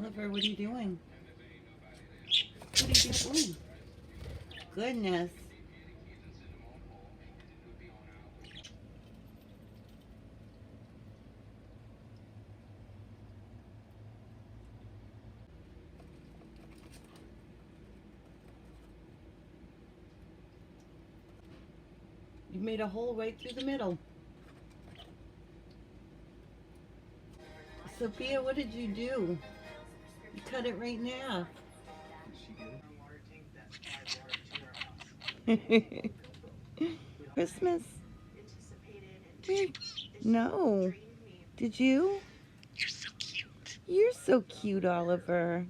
Oliver, what are you doing? What are you doing? Goodness. You made a hole right through the middle. Sophia, what did you do? You cut it right now. Christmas? No. Did you? You're so cute. You're so cute, Oliver.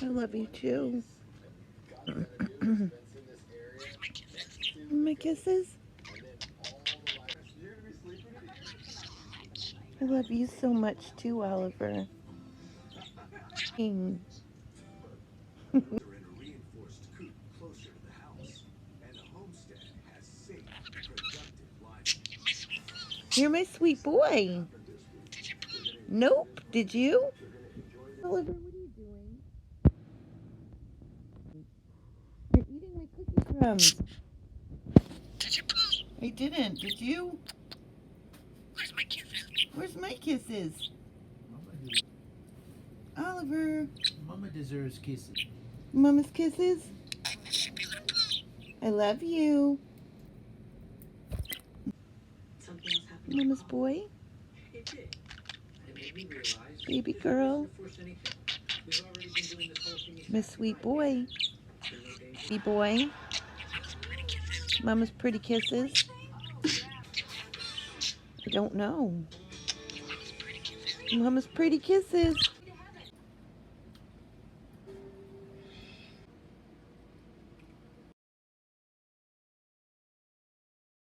I love you too. My kisses? I love you so much too, Oliver. You're my sweet boy. Nope. Did you? Oliver, what are you doing? You're eating my cookie crumbs. Did you pee? I didn't. Did you? Where's my kisses? Where's my kisses? Oliver. Mama deserves kisses. Mama's kisses? Should be able to pee. I love you. Something else happened. Mama's boy? It did. It made me realize Baby girl. force anything. We've already been doing this whole thing. My sweet boy. Baby boy. Mama's pretty kisses. I don't know. Mama's pretty kisses.